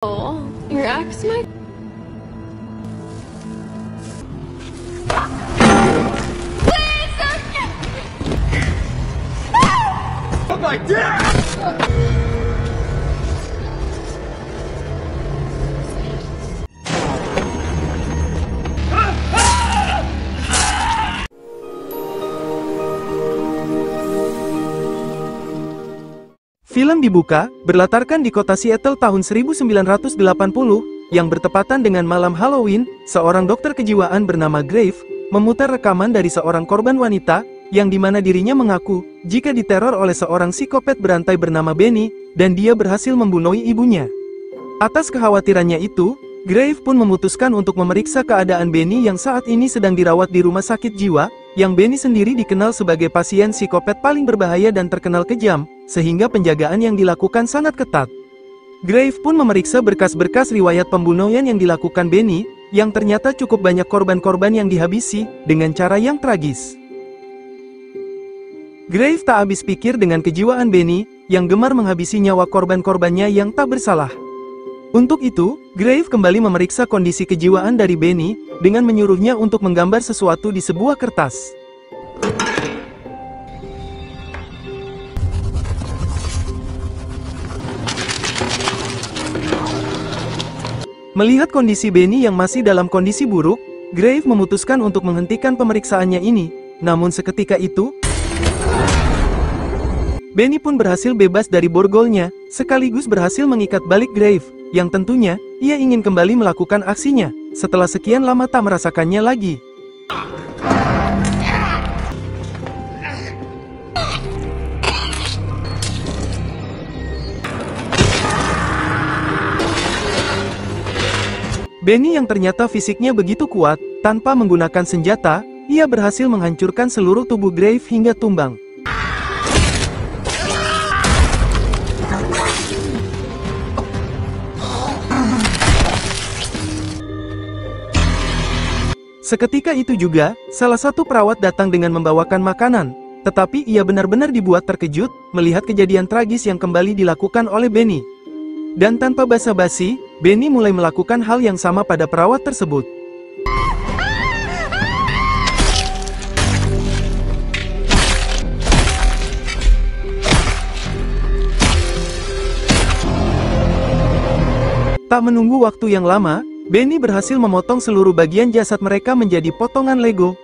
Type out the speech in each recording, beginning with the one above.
Oh, your ex might. Oh my God! Film dibuka, berlatarkan di kota Seattle tahun 1980, yang bertepatan dengan malam Halloween. Seorang dokter kejiwaan bernama Grave, memutar rekaman dari seorang korban wanita, yang dimana dirinya mengaku, jika diteror oleh seorang psikopat berantai bernama Benny, dan dia berhasil membunuh ibunya. Atas kekhawatirannya itu, Grave pun memutuskan untuk memeriksa keadaan Benny yang saat ini sedang dirawat di rumah sakit jiwa, yang Benny sendiri dikenal sebagai pasien psikopat paling berbahaya dan terkenal kejam, sehingga penjagaan yang dilakukan sangat ketat. Grave pun memeriksa berkas-berkas riwayat pembunuhan yang dilakukan Benny, yang ternyata cukup banyak korban-korban yang dihabisi, dengan cara yang tragis. Grave tak habis pikir dengan kejiwaan Benny, yang gemar menghabisi nyawa korban-korbannya yang tak bersalah. Untuk itu, Grave kembali memeriksa kondisi kejiwaan dari Benny, dengan menyuruhnya untuk menggambar sesuatu di sebuah kertas. Melihat kondisi Benny yang masih dalam kondisi buruk, Grave memutuskan untuk menghentikan pemeriksaannya ini. Namun seketika itu, Benny pun berhasil bebas dari borgolnya, sekaligus berhasil mengikat balik Grave, yang tentunya, ia ingin kembali melakukan aksinya, setelah sekian lama tak merasakannya lagi. Benny yang ternyata fisiknya begitu kuat, tanpa menggunakan senjata, ia berhasil menghancurkan seluruh tubuh Grave hingga tumbang. Seketika itu juga, salah satu perawat datang dengan membawakan makanan, tetapi ia benar-benar dibuat terkejut, melihat kejadian tragis yang kembali dilakukan oleh Benny. Dan tanpa basa-basi, Benny mulai melakukan hal yang sama pada perawat tersebut. Tak menunggu waktu yang lama, Benny berhasil memotong seluruh bagian jasad mereka menjadi potongan Lego.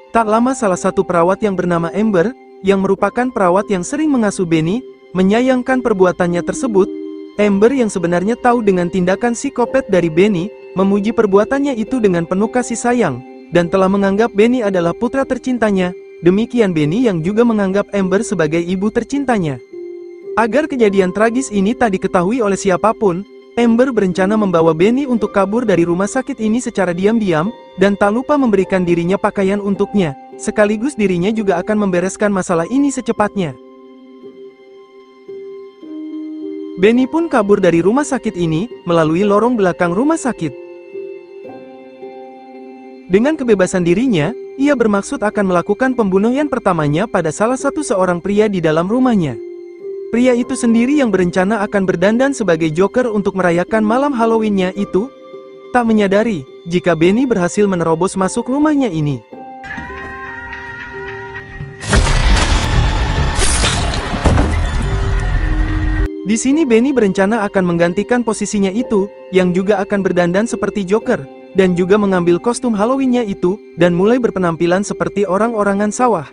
Tak lama salah satu perawat yang bernama Amber, yang merupakan perawat yang sering mengasuh Benny, menyayangkan perbuatannya tersebut. Amber yang sebenarnya tahu dengan tindakan psikopat dari Benny, memuji perbuatannya itu dengan penuh kasih sayang, dan telah menganggap Benny adalah putra tercintanya. Demikian Benny yang juga menganggap Amber sebagai ibu tercintanya. Agar kejadian tragis ini tak diketahui oleh siapapun, Amber berencana membawa Benny untuk kabur dari rumah sakit ini secara diam-diam, dan tak lupa memberikan dirinya pakaian untuknya, sekaligus dirinya juga akan membereskan masalah ini secepatnya. Benny pun kabur dari rumah sakit ini, melalui lorong belakang rumah sakit. Dengan kebebasan dirinya, ia bermaksud akan melakukan pembunuhan pertamanya pada salah satu seorang pria di dalam rumahnya. Pria itu sendiri yang berencana akan berdandan sebagai Joker untuk merayakan malam Halloween-nya itu, tak menyadari jika Benny berhasil menerobos masuk rumahnya ini. Di sini Benny berencana akan menggantikan posisinya itu, yang juga akan berdandan seperti Joker, dan juga mengambil kostum Halloween-nya itu, dan mulai berpenampilan seperti orang-orangan sawah.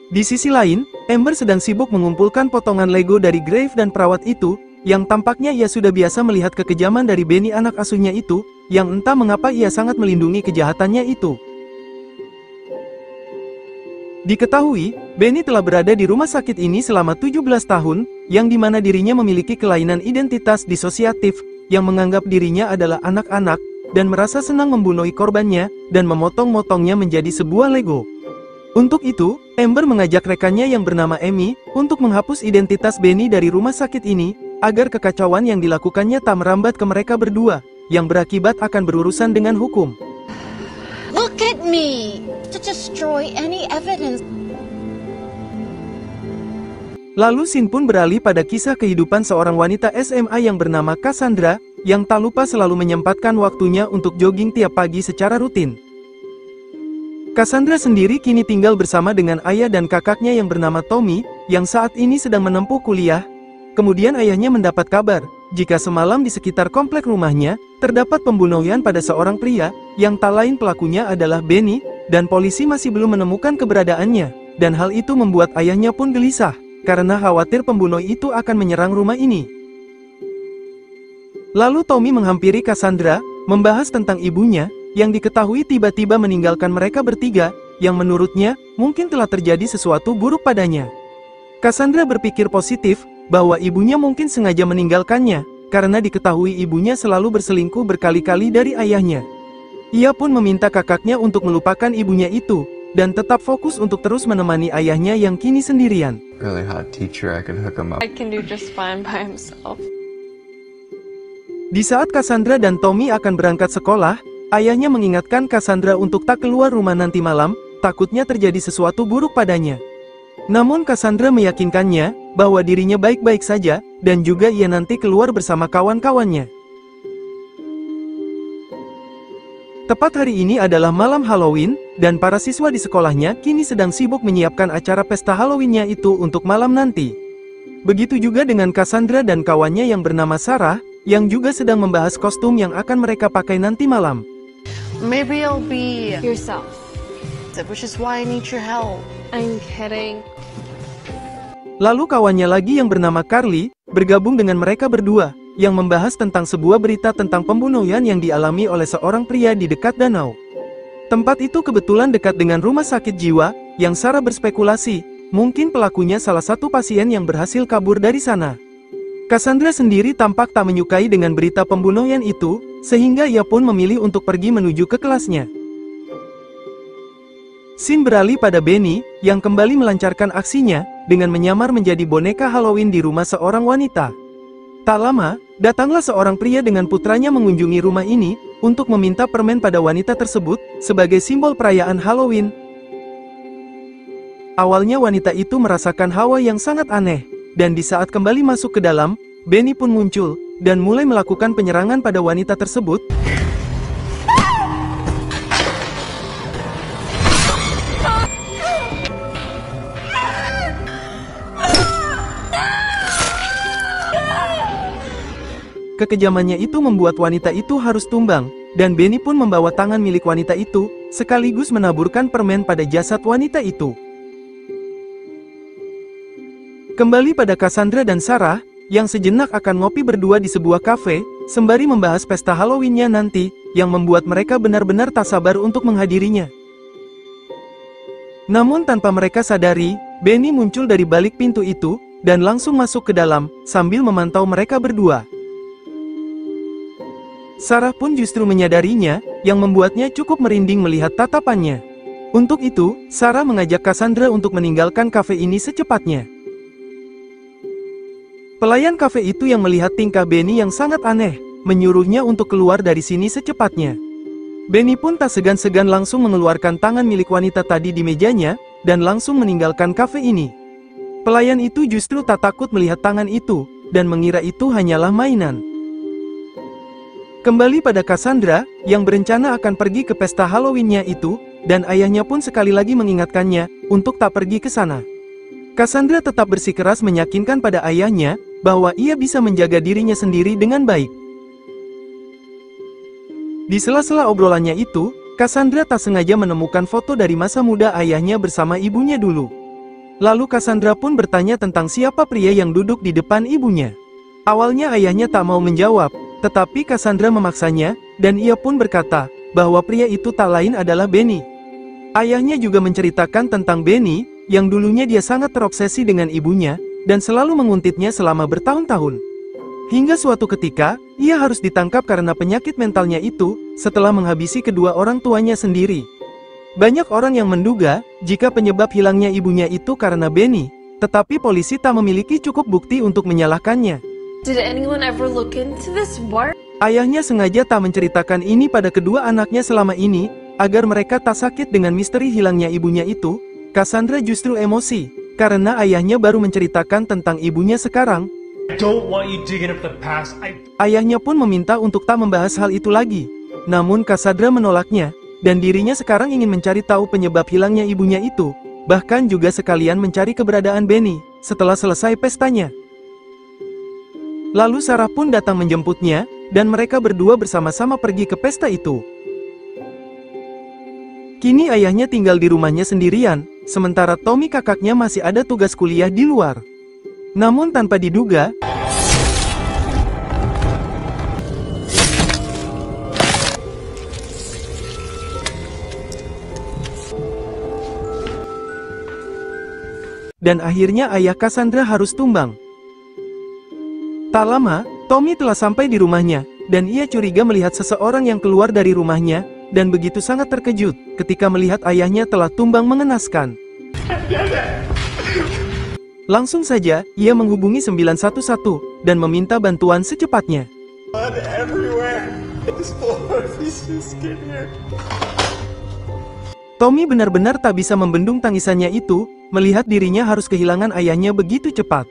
Di sisi lain, Amber sedang sibuk mengumpulkan potongan Lego dari Grave dan perawat itu, yang tampaknya ia sudah biasa melihat kekejaman dari Benny anak asuhnya itu, yang entah mengapa ia sangat melindungi kejahatannya itu. Diketahui, Benny telah berada di rumah sakit ini selama 17 tahun, yang dimana dirinya memiliki kelainan identitas disosiatif, yang menganggap dirinya adalah anak-anak, dan merasa senang membunuh korbannya, dan memotong-motongnya menjadi sebuah Lego. Untuk itu, Amber mengajak rekannya yang bernama Amy, untuk menghapus identitas Benny dari rumah sakit ini, agar kekacauan yang dilakukannya tak merambat ke mereka berdua, yang berakibat akan berurusan dengan hukum. Look at me! to destroy any evidence. Lalu scene pun beralih pada kisah kehidupan seorang wanita SMA yang bernama Cassandra, yang tak lupa selalu menyempatkan waktunya untuk jogging tiap pagi secara rutin. Cassandra sendiri kini tinggal bersama dengan ayah dan kakaknya yang bernama Tommy, yang saat ini sedang menempuh kuliah. Kemudian ayahnya mendapat kabar, jika semalam di sekitar komplek rumahnya, terdapat pembunuhan pada seorang pria, yang tak lain pelakunya adalah Benny, dan polisi masih belum menemukan keberadaannya, dan hal itu membuat ayahnya pun gelisah, karena khawatir pembunuh itu akan menyerang rumah ini. Lalu Tommy menghampiri Cassandra, membahas tentang ibunya, yang diketahui tiba-tiba meninggalkan mereka bertiga, yang menurutnya, mungkin telah terjadi sesuatu buruk padanya. Cassandra berpikir positif, bahwa ibunya mungkin sengaja meninggalkannya, karena diketahui ibunya selalu berselingkuh berkali-kali dari ayahnya. Ia pun meminta kakaknya untuk melupakan ibunya itu, dan tetap fokus untuk terus menemani ayahnya yang kini sendirian. Really hot teacher, I can hook him up. I can do just fine by himself. Di saat Cassandra dan Tommy akan berangkat sekolah, ayahnya mengingatkan Cassandra untuk tak keluar rumah nanti malam, takutnya terjadi sesuatu buruk padanya. Namun Cassandra meyakinkannya, bahwa dirinya baik-baik saja, dan juga ia nanti keluar bersama kawan-kawannya. Tepat hari ini adalah malam Halloween, dan para siswa di sekolahnya kini sedang sibuk menyiapkan acara pesta Halloween-nya itu untuk malam nanti. Begitu juga dengan Cassandra dan kawannya yang bernama Sarah, yang juga sedang membahas kostum yang akan mereka pakai nanti malam. Maybe I'll be Yourself. which is why I need your help. I'm kidding. Lalu kawannya lagi yang bernama Carly, bergabung dengan mereka berdua, yang membahas tentang sebuah berita tentang pembunuhan yang dialami oleh seorang pria di dekat danau. Tempat itu kebetulan dekat dengan rumah sakit jiwa, yang Sarah berspekulasi, mungkin pelakunya salah satu pasien yang berhasil kabur dari sana. Cassandra sendiri tampak tak menyukai dengan berita pembunuhan itu, sehingga ia pun memilih untuk pergi menuju ke kelasnya. Scene beralih pada Benny, yang kembali melancarkan aksinya, dengan menyamar menjadi boneka Halloween di rumah seorang wanita. Tak lama, datanglah seorang pria dengan putranya mengunjungi rumah ini, untuk meminta permen pada wanita tersebut, sebagai simbol perayaan Halloween. Awalnya wanita itu merasakan hawa yang sangat aneh, dan di saat kembali masuk ke dalam, Benny pun muncul, dan mulai melakukan penyerangan pada wanita tersebut. Kekejamannya itu membuat wanita itu harus tumbang, dan Benny pun membawa tangan milik wanita itu, sekaligus menaburkan permen pada jasad wanita itu. Kembali pada Cassandra dan Sarah, yang sejenak akan ngopi berdua di sebuah kafe, sembari membahas pesta Halloween-nya nanti, yang membuat mereka benar-benar tak sabar untuk menghadirinya. Namun tanpa mereka sadari, Benny muncul dari balik pintu itu, dan langsung masuk ke dalam, sambil memantau mereka berdua. Sarah pun justru menyadarinya, yang membuatnya cukup merinding melihat tatapannya. Untuk itu, Sarah mengajak Cassandra untuk meninggalkan kafe ini secepatnya. Pelayan kafe itu yang melihat tingkah Benny yang sangat aneh, menyuruhnya untuk keluar dari sini secepatnya. Benny pun tak segan-segan langsung mengeluarkan tangan milik wanita tadi di mejanya, dan langsung meninggalkan kafe ini. Pelayan itu justru tak takut melihat tangan itu, dan mengira itu hanyalah mainan. Kembali pada Cassandra, yang berencana akan pergi ke pesta Halloween-nya itu, dan ayahnya pun sekali lagi mengingatkannya, untuk tak pergi ke sana. Cassandra tetap bersikeras meyakinkan pada ayahnya, bahwa ia bisa menjaga dirinya sendiri dengan baik. Di sela-sela obrolannya itu, Cassandra tak sengaja menemukan foto dari masa muda ayahnya bersama ibunya dulu. Lalu Cassandra pun bertanya tentang siapa pria yang duduk di depan ibunya. Awalnya ayahnya tak mau menjawab, tetapi Cassandra memaksanya, dan ia pun berkata, bahwa pria itu tak lain adalah Benny. Ayahnya juga menceritakan tentang Benny, yang dulunya dia sangat terobsesi dengan ibunya, dan selalu menguntitnya selama bertahun-tahun. Hingga suatu ketika, ia harus ditangkap karena penyakit mentalnya itu, setelah menghabisi kedua orang tuanya sendiri. Banyak orang yang menduga, jika penyebab hilangnya ibunya itu karena Benny, tetapi polisi tak memiliki cukup bukti untuk menyalahkannya. Did anyone ever look into this? What? Ayahnya sengaja tak menceritakan ini pada kedua anaknya selama ini, Agar mereka tak sakit dengan misteri hilangnya ibunya itu, Cassandra justru emosi, karena ayahnya baru menceritakan tentang ibunya sekarang. Don't want you digging up the past. Ayahnya pun meminta untuk tak membahas hal itu lagi. Namun Cassandra menolaknya, dan dirinya sekarang ingin mencari tahu penyebab hilangnya ibunya itu, bahkan juga sekalian mencari keberadaan Benny, setelah selesai pestanya. Lalu Sarah pun datang menjemputnya, dan mereka berdua bersama-sama pergi ke pesta itu. Kini ayahnya tinggal di rumahnya sendirian, sementara Tommy kakaknya masih ada tugas kuliah di luar. Namun tanpa diduga, dan akhirnya ayah Cassandra harus tumbang. Tak lama, Tommy telah sampai di rumahnya, dan ia curiga melihat seseorang yang keluar dari rumahnya, dan begitu sangat terkejut ketika melihat ayahnya telah tumbang mengenaskan. Langsung saja, ia menghubungi 911 dan meminta bantuan secepatnya. Tommy benar-benar tak bisa membendung tangisannya itu, melihat dirinya harus kehilangan ayahnya begitu cepat.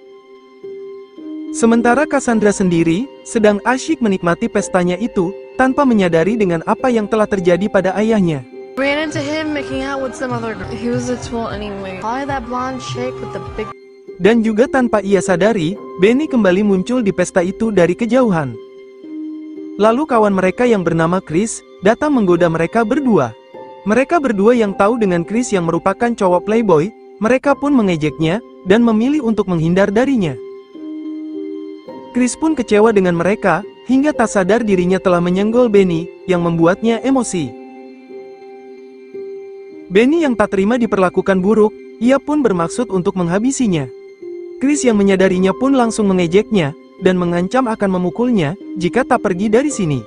Sementara Cassandra sendiri, sedang asyik menikmati pestanya itu, tanpa menyadari dengan apa yang telah terjadi pada ayahnya. Ran into him making out with some other girl. He was a tool anyway. Probably that blonde chick with the big. Dan juga tanpa ia sadari, Benny kembali muncul di pesta itu dari kejauhan. Lalu kawan mereka yang bernama Chris, datang menggoda mereka berdua. Mereka berdua yang tahu dengan Chris yang merupakan cowok playboy, mereka pun mengejeknya, dan memilih untuk menghindar darinya. Chris pun kecewa dengan mereka, hingga tak sadar dirinya telah menyenggol Benny, yang membuatnya emosi. Benny yang tak terima diperlakukan buruk, ia pun bermaksud untuk menghabisinya. Chris yang menyadarinya pun langsung mengejeknya, dan mengancam akan memukulnya, jika tak pergi dari sini.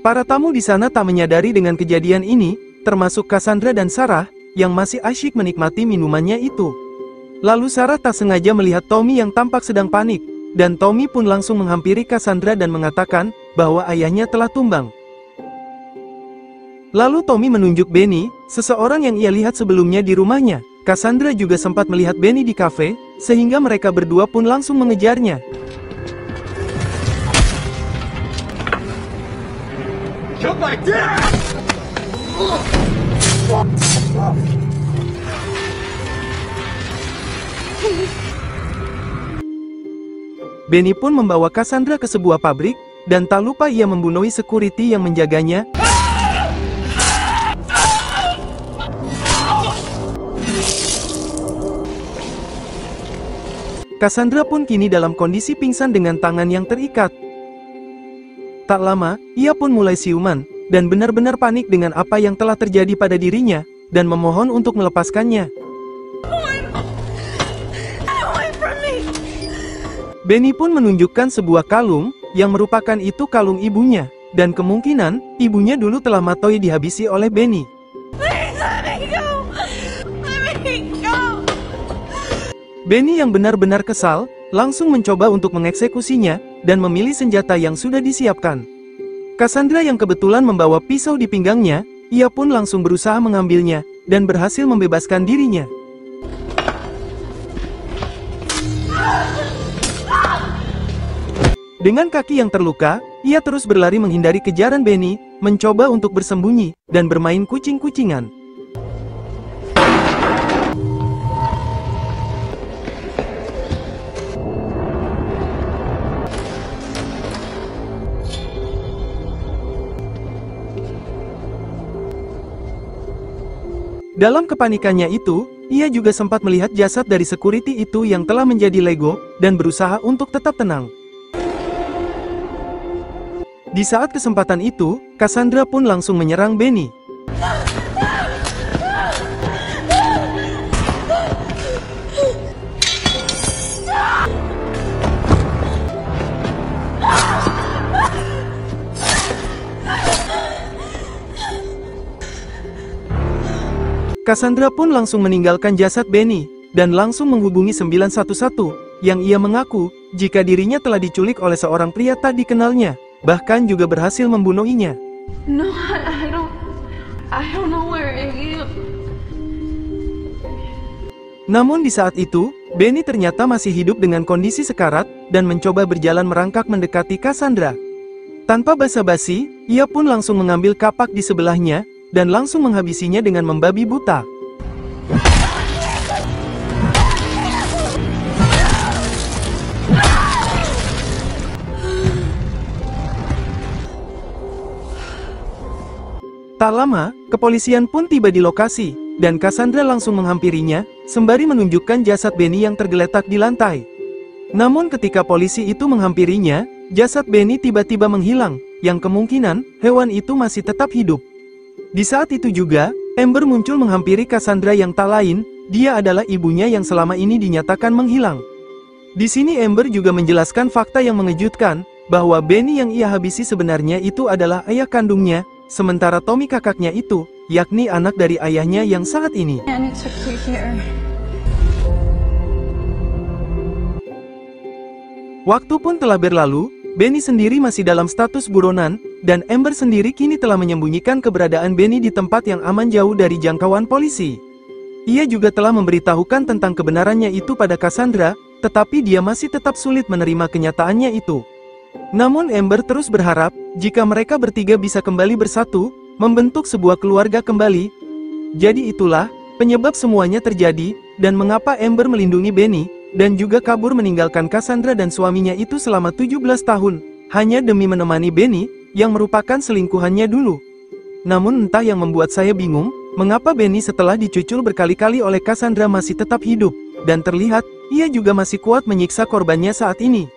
Para tamu di sana tak menyadari dengan kejadian ini, termasuk Cassandra dan Sarah, yang masih asyik menikmati minumannya itu. Lalu Sarah tak sengaja melihat Tommy yang tampak sedang panik, dan Tommy pun langsung menghampiri Cassandra dan mengatakan bahwa ayahnya telah tumbang. Lalu Tommy menunjuk Benny, seseorang yang ia lihat sebelumnya di rumahnya. Cassandra juga sempat melihat Benny di kafe, sehingga mereka berdua pun langsung mengejarnya. Benny pun membawa Cassandra ke sebuah pabrik, dan tak lupa ia membunuh security yang menjaganya. Cassandra pun kini dalam kondisi pingsan dengan tangan yang terikat. Tak lama, ia pun mulai siuman, dan benar-benar panik dengan apa yang telah terjadi pada dirinya, dan memohon untuk melepaskannya. Benny pun menunjukkan sebuah kalung, yang merupakan itu kalung ibunya, dan kemungkinan, ibunya dulu telah mati dihabisi oleh Benny. Benny yang benar-benar kesal, langsung mencoba untuk mengeksekusinya, dan memilih senjata yang sudah disiapkan. Cassandra yang kebetulan membawa pisau di pinggangnya, ia pun langsung berusaha mengambilnya, dan berhasil membebaskan dirinya. Dengan kaki yang terluka, ia terus berlari menghindari kejaran Benny, mencoba untuk bersembunyi, dan bermain kucing-kucingan. Dalam kepanikannya itu, ia juga sempat melihat jasad dari security itu yang telah menjadi Lego, dan berusaha untuk tetap tenang. Di saat kesempatan itu, Cassandra pun langsung menyerang Benny. Cassandra pun langsung meninggalkan jasad Benny, dan langsung menghubungi 911, yang ia mengaku, jika dirinya telah diculik oleh seorang pria tak dikenalnya, bahkan juga berhasil membunuhinya. No, I don't know where I am. Namun di saat itu, Benny ternyata masih hidup dengan kondisi sekarat, dan mencoba berjalan merangkak mendekati Cassandra. Tanpa basa-basi, ia pun langsung mengambil kapak di sebelahnya, dan langsung menghabisinya dengan membabi buta. Tak lama, kepolisian pun tiba di lokasi, dan Cassandra langsung menghampirinya, sembari menunjukkan jasad Benny yang tergeletak di lantai. Namun ketika polisi itu menghampirinya, jasad Benny tiba-tiba menghilang, yang kemungkinan, hewan itu masih tetap hidup. Di saat itu juga, Amber muncul menghampiri Cassandra yang tak lain, dia adalah ibunya yang selama ini dinyatakan menghilang. Di sini Amber juga menjelaskan fakta yang mengejutkan, bahwa Benny yang ia habisi sebenarnya itu adalah ayah kandungnya, sementara Tommy kakaknya itu, yakni anak dari ayahnya yang saat ini. Waktu pun telah berlalu, Benny sendiri masih dalam status buronan, dan Amber sendiri kini telah menyembunyikan keberadaan Benny di tempat yang aman jauh dari jangkauan polisi. Ia juga telah memberitahukan tentang kebenarannya itu pada Cassandra, tetapi dia masih tetap sulit menerima kenyataannya itu. Namun Amber terus berharap, jika mereka bertiga bisa kembali bersatu, membentuk sebuah keluarga kembali. Jadi itulah, penyebab semuanya terjadi, dan mengapa Amber melindungi Benny, dan juga kabur meninggalkan Cassandra dan suaminya itu selama 17 tahun, hanya demi menemani Benny, yang merupakan selingkuhannya dulu. Namun entah yang membuat saya bingung, mengapa Benny setelah dicucul berkali-kali oleh Cassandra masih tetap hidup, dan terlihat, ia juga masih kuat menyiksa korbannya saat ini.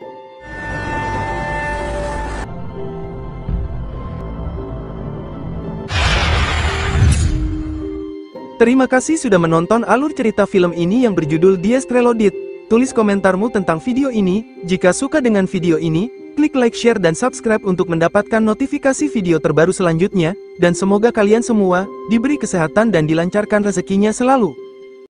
Terima kasih sudah menonton alur cerita film ini yang berjudul Dies Reloaded. Tulis komentarmu tentang video ini. Jika suka dengan video ini, klik like, share, dan subscribe untuk mendapatkan notifikasi video terbaru selanjutnya. Dan semoga kalian semua diberi kesehatan dan dilancarkan rezekinya selalu.